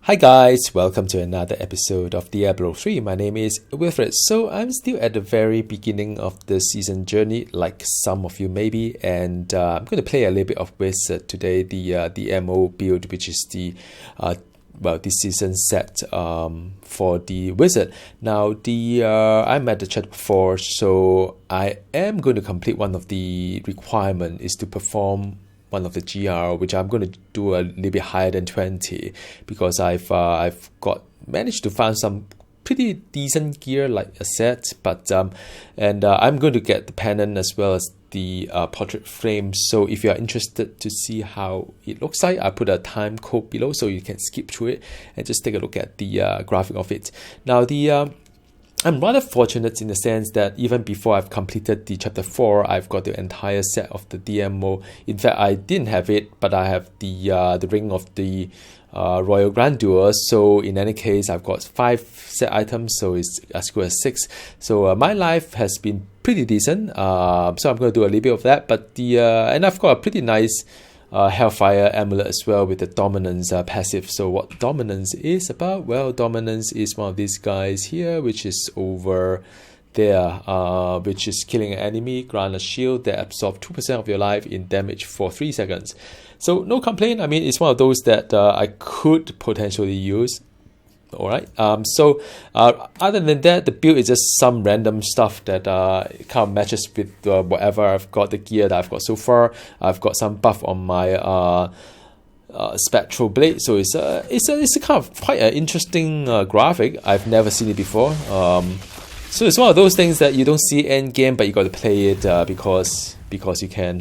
Hi guys, welcome to another episode of Diablo 3. My name is Wilfred. So I'm still at the very beginning of the season journey, like some of you maybe, and I'm going to play a little bit of Wizard today, the MO build, which is the this season set for the Wizard. Now I'm at the chapter 4, so I am going to complete one of the requirement is to perform one of the GR, which I'm going to do a little bit higher than 20 because I've got managed to find some pretty decent gear like a set, but I'm going to get the pennant as well as the portrait frame. So if you are interested to see how it looks like, I put a time code below so you can skip through it and just take a look at the graphic of it. Now I'm rather fortunate in the sense that even before I've completed the chapter 4, I've got the entire set of the DMO. In fact, I didn't have it, but I have the ring of the Royal Grandeur. So in any case, I've got 5 set items, so it's as good as 6. So my life has been pretty decent. So I'm going to do a little bit of that. But and I've got a pretty nice Hellfire Amulet as well with the Dominance passive. So what Dominance is about? Well, Dominance is one of these guys here, which is over there, which is killing an enemy, grant a shield that absorbs 2% of your life in damage for 3 seconds. So no complaint. I mean, it's one of those that I could potentially use. Alright, so other than that, the build is just some random stuff that kind of matches with whatever I've got, the gear that I've got so far. I've got some buff on my spectral blade, so it's a kind of quite an interesting graphic. I've never seen it before. So it's one of those things that you don't see end game, but you got to play it because you can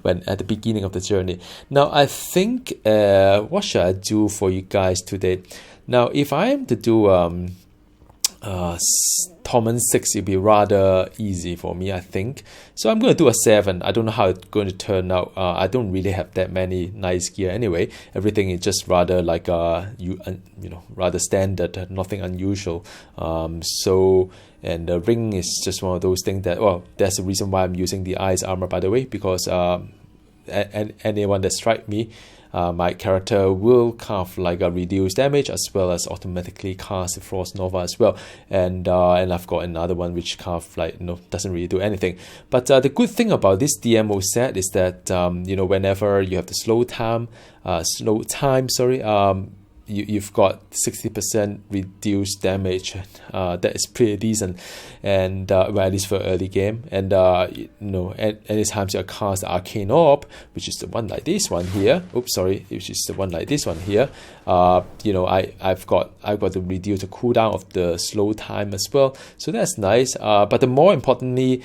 when at the beginning of the journey. Now I think what should I do for you guys today? Now, if I am to do Torment 6, it'll be rather easy for me, I think. So I'm going to do a 7. I don't know how it's going to turn out. I don't really have that many nice gear anyway. Everything is just rather like rather standard, nothing unusual. And the ring is just one of those things that, well, that's the reason why I'm using the ice armor, by the way, because anyone that strike me, my character will kind of like reduce damage as well as automatically cast Frost Nova as well, and I've got another one which kind of like doesn't really do anything. But the good thing about this DMO set is that whenever you have the slow time, you've got 60% reduced damage. That is pretty decent, and well, at least for early game. And anytime you cast Arcane Orb, which is the one like this one here. Which is the one like this one here. I've got to reduce the cooldown of the slow time as well. So that's nice. But the more importantly,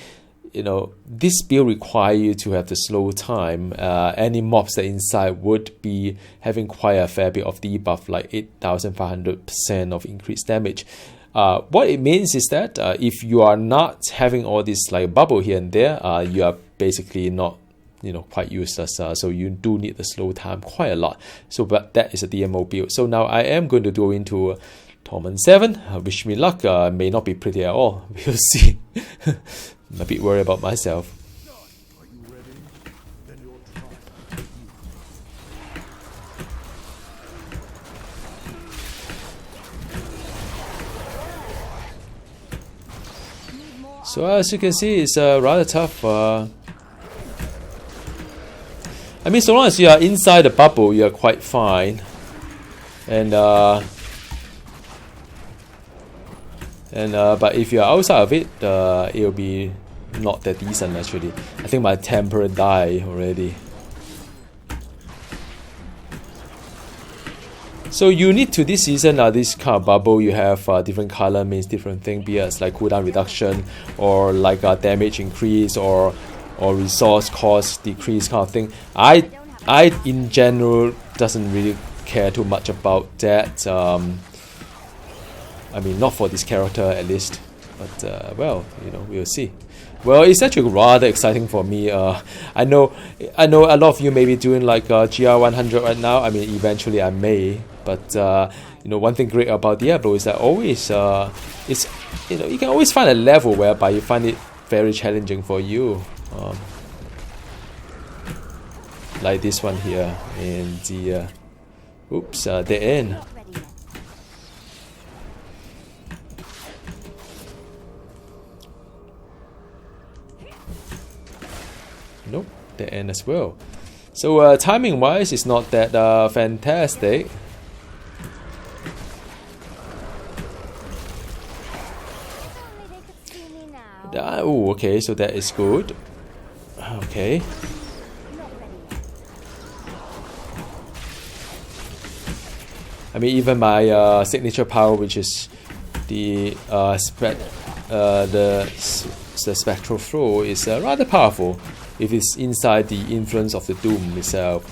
this build requires you to have the slow time. Any mobs that inside would be having quite a fair bit of debuff, like 8,500% of increased damage. What it means is that if you are not having all this like bubble here and there, you are basically not quite useless. So you do need the slow time quite a lot. So but that is a DMO build. So now I am going to go into Torment 7. Wish me luck. May not be pretty at all. We'll see. I'm a bit worried about myself. So as you can see, it's rather tough. I mean, so long as you are inside the bubble, you are quite fine. But if you are outside of it, it'll be not that decent actually. I think my temper died already. So unique to this season, this kind of bubble, you have different color means different thing, be it like cooldown reduction or like damage increase or resource cost decrease kind of thing. I in general doesn't really care too much about that. I mean, not for this character at least, but well, we'll see. Well, it's actually rather exciting for me. I know a lot of you may be doing like GR100 right now. I mean, eventually I may, but one thing great about Diablo is that always you can always find a level whereby you find it very challenging for you. Like this one here in the dead end. the end as well. So timing wise, it's not that fantastic. Oh, okay, so that is good. Okay. I mean, even my signature power, which is the spectral throw, is rather powerful if it's inside the influence of the Doom itself.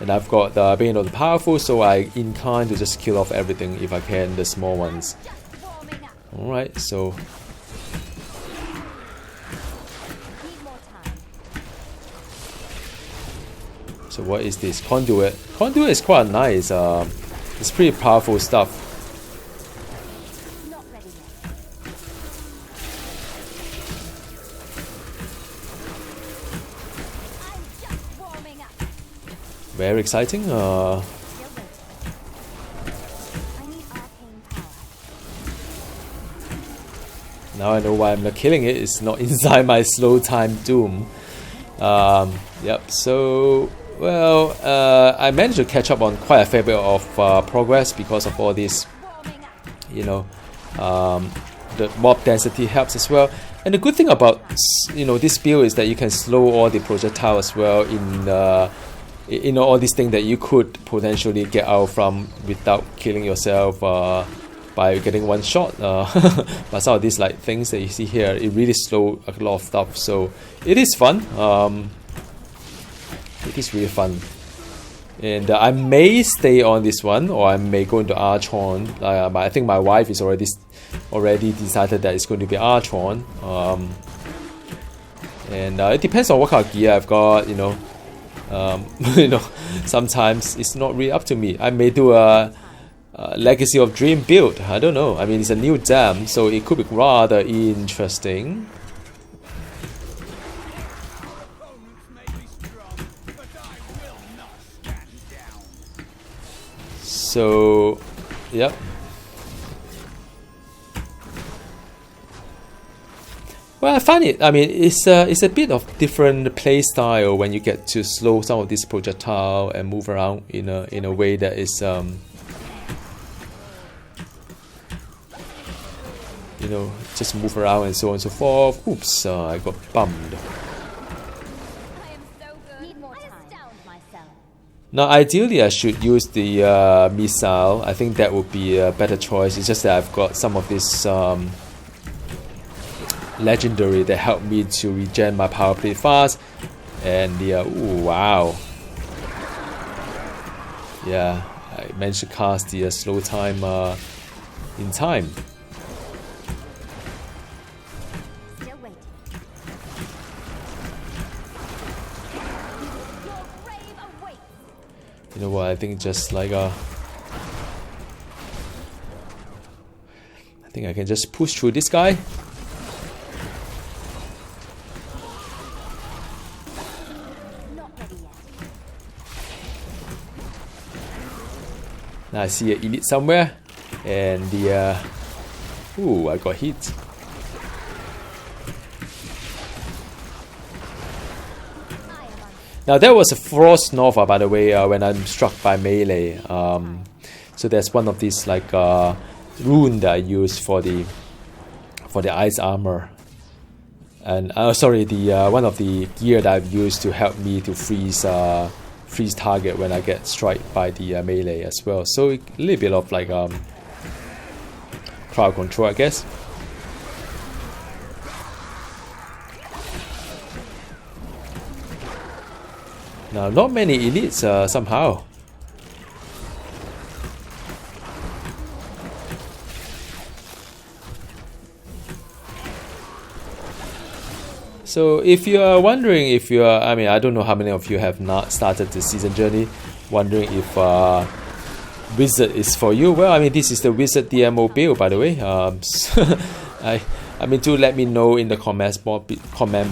And I've got being of the powerful, so I incline to just kill off everything if I can, the small ones. Alright, so what is this? Conduit. Conduit is quite nice. It's pretty powerful stuff. Very exciting. Now I know why I'm not killing it. It's not inside my slow time Doom. Yep. So. Well, I managed to catch up on quite a fair bit of progress because of all this, you know, the mob density helps as well. And the good thing about, you know, this build is that you can slow all the projectile as well in, you know, all these things that you could potentially get out from without killing yourself by getting one shot. But some of these like things that you see here, it really slowed a lot of stuff. So it is fun. It is really fun, and I may stay on this one, or I may go into Archon. But I think my wife is already decided that it's going to be Archon. And it depends on what kind of gear I've got. You know, you know, sometimes it's not really up to me. I may do a Legacy of Dream build. I don't know. I mean, it's a new dam, so it could be rather interesting. So, yep. Well, I find it. I mean, it's a bit of different play style when you get to slow some of this projectile and move around in a way that is you know, just move around and so on and so forth. Oops, I got bummed. Now, ideally, I should use the missile. I think that would be a better choice. It's just that I've got some of this legendary that help me to regen my power pretty fast. And the ooh, wow, yeah, I managed to cast the slow time in time. You know what, I think just like I think I can just push through this guy. Now I see an elite somewhere, and the ooh, I got hit. Now that was a Frost Nova, by the way, when I'm struck by melee. So that's one of these like rune that I use for the ice armor, and sorry, the one of the gear that I've used to help me to freeze target when I get struck by the melee as well. So a little bit of like crowd control, I guess. Now, not many elites somehow. So if you are wondering if you are, I mean, I don't know how many of you have not started the season journey, wondering if Wizard is for you. Well, I mean, this is the Wizard DMO build, by the way. I mean, do let me know in the comment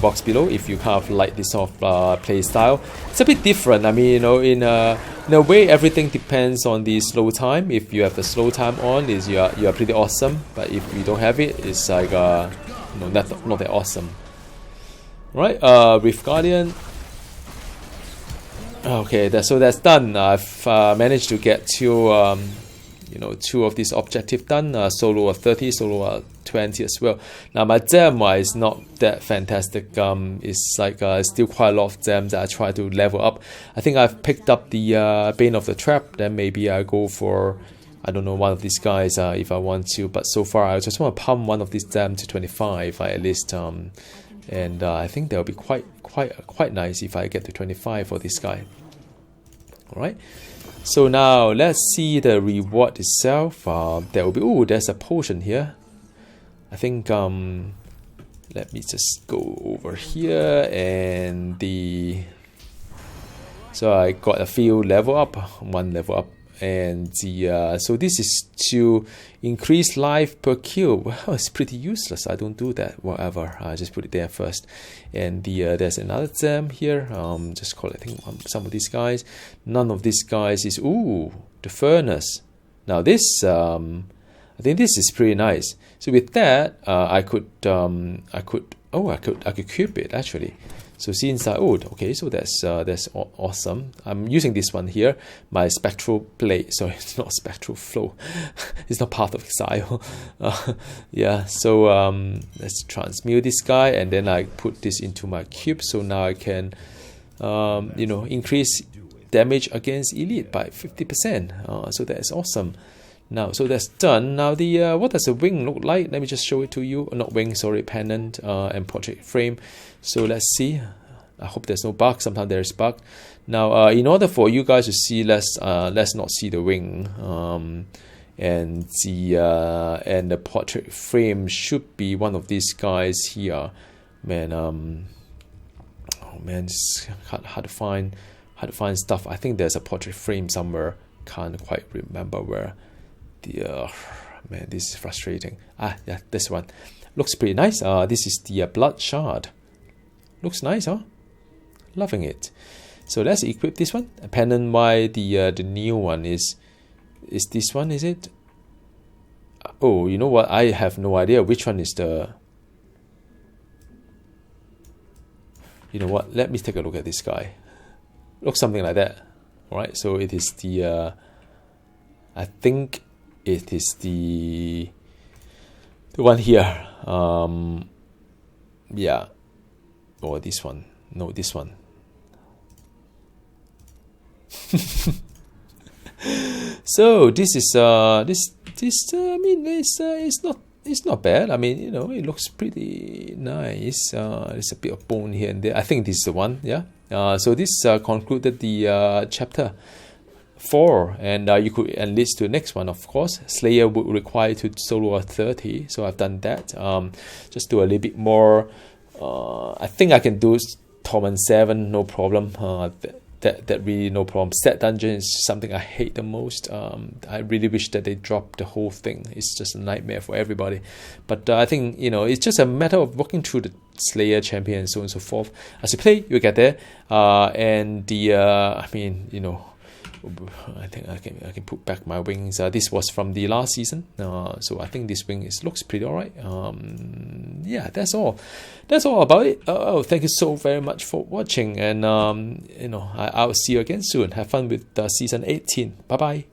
box below if you kind of like this sort of play style. It's a bit different. I mean, you know, in a way, everything depends on the slow time. If you have the slow time on, you are pretty awesome. But if you don't have it, it's like not that awesome. Right, Rift Guardian. Okay, so that's done. I've managed to get two of these objectives done. Solo 30, solo 20 as well. Now my gem is not that fantastic. It's like still quite a lot of gems that I try to level up. I think I've picked up the Bane of the Trap. Then maybe I go for, I don't know, one of these guys if I want to. But so far I just want to pump one of these gems to 25 at least. And I think that will be quite nice if I get to 25 for this guy. All right. So now let's see the reward itself. There will be, there's a potion here. I think let me just go over here and so I got a few level up, one level up, and so this is to increase life per cube. Well, it's pretty useless. I don't do that. Whatever. I just put it there first. And there's another gem here. Just collecting some of these guys. None of these guys is the furnace. Now this I think this is pretty nice. So with that, I could equip it actually. So since okay, so that's awesome. I'm using this one here, my spectral blade. Sorry, it's not spectral flow. It's not part of exile. Yeah. So let's transmute this guy, and then I put this into my cube. So now I can, increase damage against elite by 50%. So that's awesome. Now, so that's done. Now the what does the wing look like? Let me just show it to you. Not wing, sorry, pennant and portrait frame. So let's see. I hope there's no bug. Sometimes there's bug. Now, in order for you guys to see, let's not see the wing. And the portrait frame should be one of these guys here. Man, oh man, it's hard to find stuff. I think there's a portrait frame somewhere. Can't quite remember where. Man, this is frustrating. Yeah, this one looks pretty nice. This is the blood shard. Looks nice, huh? Loving it. So let's equip this one. A pennant by the new one is this one, is it? Oh, you know what? I have no idea which one is the. You know what? Let me take a look at this guy. Looks something like that. All right. So it is the. I think it is the one here. Yeah. Or this one. No, this one. So this is this I mean it's not bad. I mean, it looks pretty nice. There's a bit of bone here and there. I think this is the one. Yeah. So this concluded the chapter 4, and you could enlist to the next one, of course. Slayer would require to solo 30, so I've done that. Just do a little bit more. I think I can do Torment 7, no problem. That really no problem. Set dungeon is something I hate the most. I really wish that they dropped the whole thing. It's just a nightmare for everybody. But I think it's just a matter of working through the Slayer champion and so on and so forth. As you play, you get there. And the I mean, I think I can put back my wings. This was from the last season, so I think this wing looks pretty alright. Yeah, that's all about it. Thank you so very much for watching, and I'll see you again soon. Have fun with season 18. Bye bye.